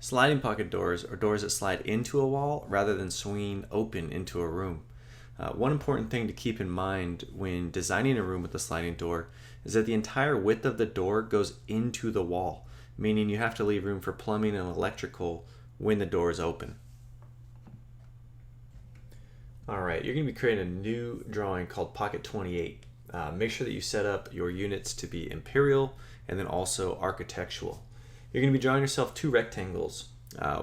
Sliding pocket doors are doors that slide into a wall rather than swinging open into a room. One important thing to keep in mind when designing a room with a sliding door is that the entire width of the door goes into the wall, meaning you have to leave room for plumbing and electrical when the door is open. Alright, you're going to be creating a new drawing called Pocket 28. Make sure that you set up your units to be imperial and then also architectural. You're going to be drawing yourself two rectangles.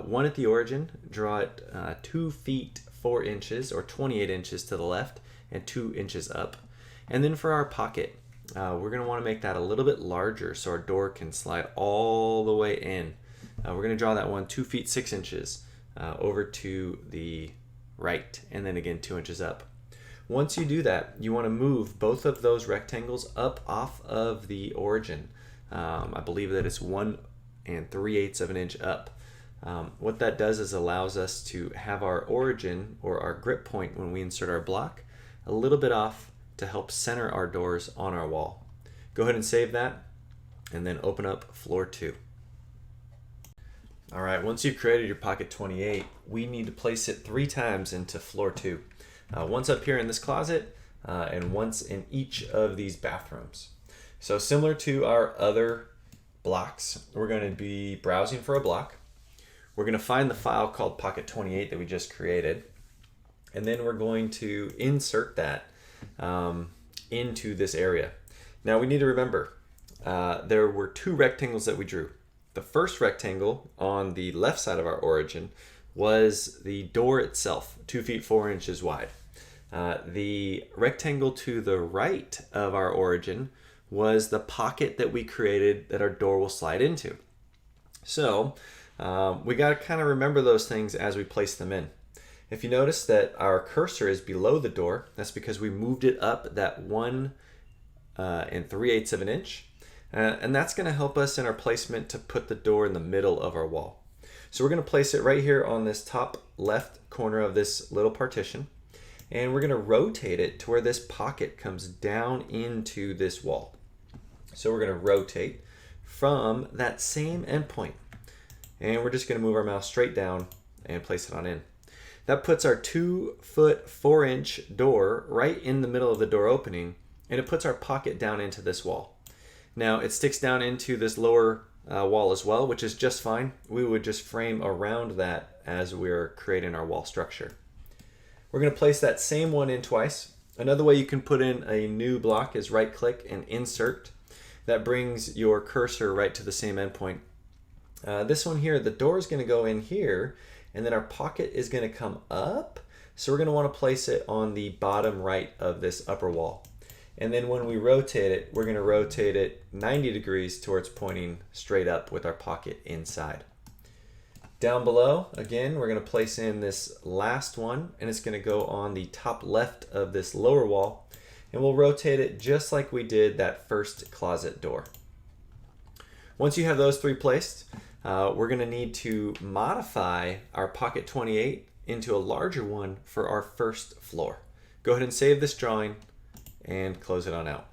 One at the origin, draw it 2 feet 4 inches or 28 inches to the left and 2 inches up. And then for our pocket, we're going to want to make that a little bit larger so our door can slide all the way in. We're going to draw that one 2 feet 6 inches over to the right and then again 2 inches up. Once you do that, you want to move both of those rectangles up off of the origin. I believe that it's 1 3/8 of an inch up. What that does is allows us to have our origin or our grip point when we insert our block a little bit off to help center our doors on our wall. Go ahead and save that and then open up floor 2. Alright, once you've created your Pocket 28, we need to place it 3 times into floor 2. Once up here in this closet and once in each of these bathrooms. So similar to our other blocks, we're going to be browsing for a block. We're going to find the file called Pocket 28 that we just created, and then we're going to insert that into this area. Now we need to remember there were 2 rectangles that we drew. The first rectangle on the left side of our origin was the door itself, 2 feet 4 inches wide. The rectangle to the right of our origin was the pocket that we created that our door will slide into. So we got to kind of remember those things as we place them in. If you notice that our cursor is below the door, that's because we moved it up that 1 3/8 of an inch. And that's going to help us in our placement to put the door in the middle of our wall. So we're going to place it right here on this top left corner of this little partition. And we're going to rotate it to where this pocket comes down into this wall. So we're going to rotate from that same endpoint. And we're just going to move our mouse straight down and place it on in. That puts our 2 foot 4 inch door right in the middle of the door opening, and it puts our pocket down into this wall. Now it sticks down into this lower wall as well, which is just fine. We would just frame around that as we're creating our wall structure. We're going to place that same one in twice. Another way you can put in a new block is right click and insert. That brings your cursor right to the same endpoint. This one here, the door is going to go in here, and then our pocket is going to come up. So we're going to want to place it on the bottom right of this upper wall. And then when we rotate it, we're going to rotate it 90 degrees towards pointing straight up with our pocket inside. Down below, again, we're going to place in this last one, and it's going to go on the top left of this lower wall, and we'll rotate it just like we did that first closet door. Once you have those 3 placed, we're going to need to modify our Pocket 28 into a larger one for our first floor. Go ahead and save this drawing and close it on out.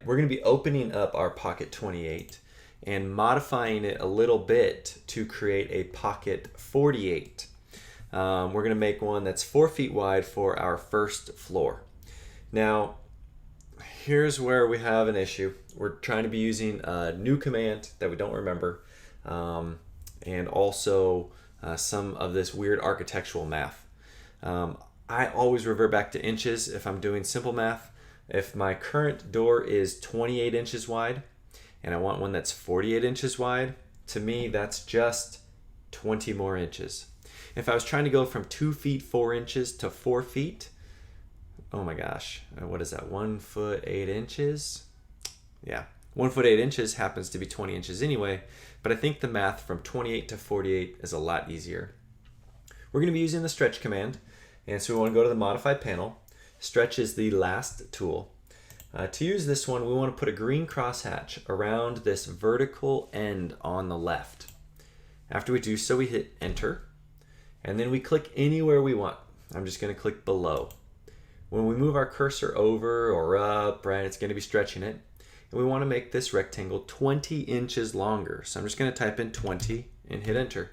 We're going to be opening up our Pocket 28 and modifying it a little bit to create a Pocket 48. We're going to make one that's 4 feet wide for our first floor. Now, here's where we have an issue. We're trying to be using a new command that we don't remember, and also some of this weird architectural math. I always revert back to inches if I'm doing simple math. If my current door is 28 inches wide and I want one that's 48 inches wide, to me that's just 20 more inches. If I was trying to go from 2 feet 4 inches to 4 feet, oh my gosh, what is that, 1 foot 8 inches? Yeah, 1 foot 8 inches happens to be 20 inches anyway, but I think the math from 28 to 48 is a lot easier. We're going to be using the stretch command, and so we want to go to the modify panel. Stretch is the last tool. To use this one, we want to put a green crosshatch around this vertical end on the left. After we do so, we hit enter, and then we click anywhere we want. I'm just going to click below. When we move our cursor over or up, right, it's going to be stretching it. And we want to make this rectangle 20 inches longer. So I'm just going to type in 20 and hit enter.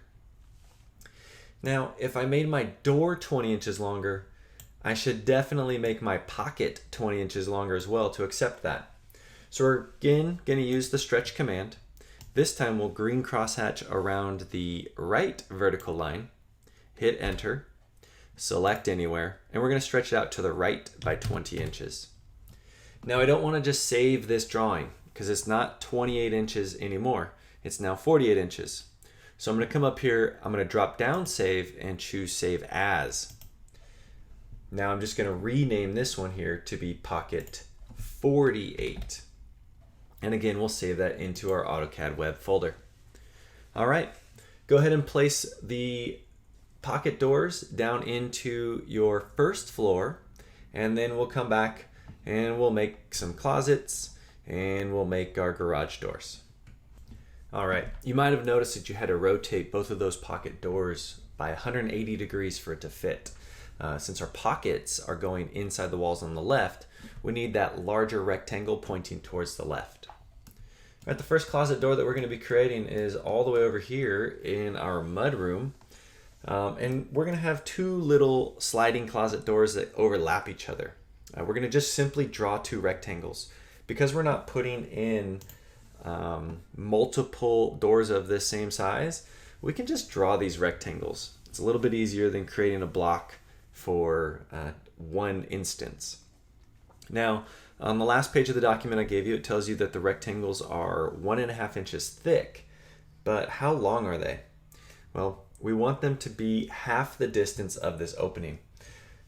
Now, if I made my door 20 inches longer, I should definitely make my pocket 20 inches longer as well to accept that. So we're again going to use the stretch command. This time we'll green crosshatch around the right vertical line, hit enter, select anywhere, and we're going to stretch it out to the right by 20 inches. Now I don't want to just save this drawing because it's not 28 inches anymore. It's now 48 inches. So I'm going to come up here, I'm going to drop down save and choose save as. Now I'm just going to rename this one here to be pocket 48. And again, we'll save that into our AutoCAD web folder. All right, go ahead and place the pocket doors down into your first floor, and then we'll come back and we'll make some closets and we'll make our garage doors. All right, you might have noticed that you had to rotate both of those pocket doors by 180 degrees for it to fit. Since our pockets are going inside the walls on the left, we need that larger rectangle pointing towards the left. All right, the first closet door that we're going to be creating is all the way over here in our mudroom. And we're going to have two little sliding closet doors that overlap each other. We're going to just simply draw two rectangles. Because we're not putting in multiple doors of this same size, we can just draw these rectangles. It's a little bit easier than creating a block for one instance. Now, on the last page of the document I gave you, it tells you that the rectangles are 1.5 inches thick, but how long are they? Well, we want them to be half the distance of this opening.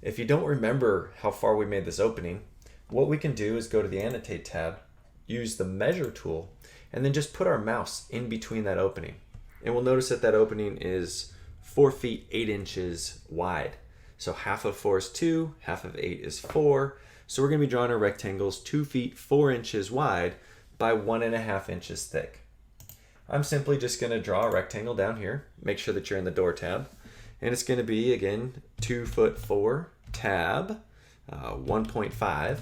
If you don't remember how far we made this opening, what we can do is go to the Annotate tab, use the Measure tool, and then just put our mouse in between that opening. And we'll notice that that opening is 4 feet 8 inches wide. So half of 4 is 2, half of 8 is 4. So we're going to be drawing our rectangles 2 feet 4 inches wide by 1.5 inches thick. I'm simply just going to draw a rectangle down here. Make sure that you're in the door tab. And it's going to be, again, 2 foot 4 tab 1.5.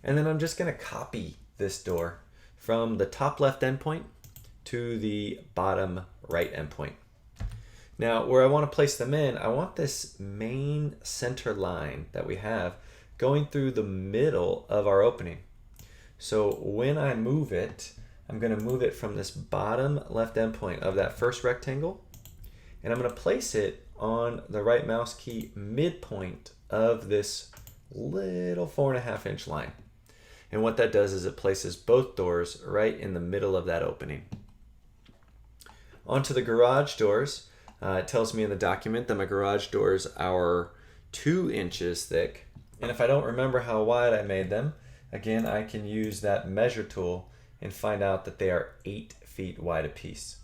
And then I'm just going to copy this door from the top left endpoint to the bottom right endpoint. Now, where I want to place them in, I want this main center line that we have going through the middle of our opening. So when I move it, I'm going to move it from this bottom left endpoint of that first rectangle, and I'm going to place it on the right mouse key midpoint of this little 4.5 inch line. And what that does is it places both doors right in the middle of that opening. Onto the garage doors. It tells me in the document that my garage doors are 2 inches thick. And if I don't remember how wide I made them, again, I can use that Measure tool and find out that they are 8 feet wide apiece.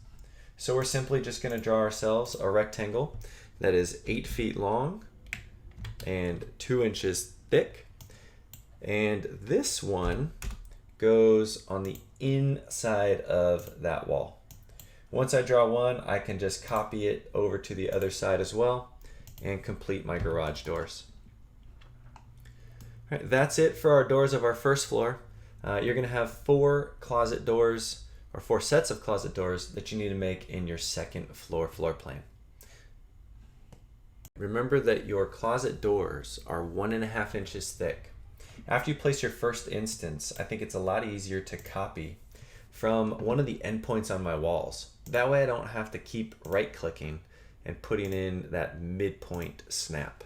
So we're simply just going to draw ourselves a rectangle that is 8 feet long and 2 inches thick. And this one goes on the inside of that wall. Once I draw one, I can just copy it over to the other side as well and complete my garage doors. All right, that's it for our doors of our first floor. You're going to have 4 closet doors or 4 sets of closet doors that you need to make in your second floor plan. Remember that your closet doors are 1.5 inches thick. After you place your first instance, I think it's a lot easier to copy from one of the endpoints on my walls. That way I don't have to keep right-clicking and putting in that midpoint snap.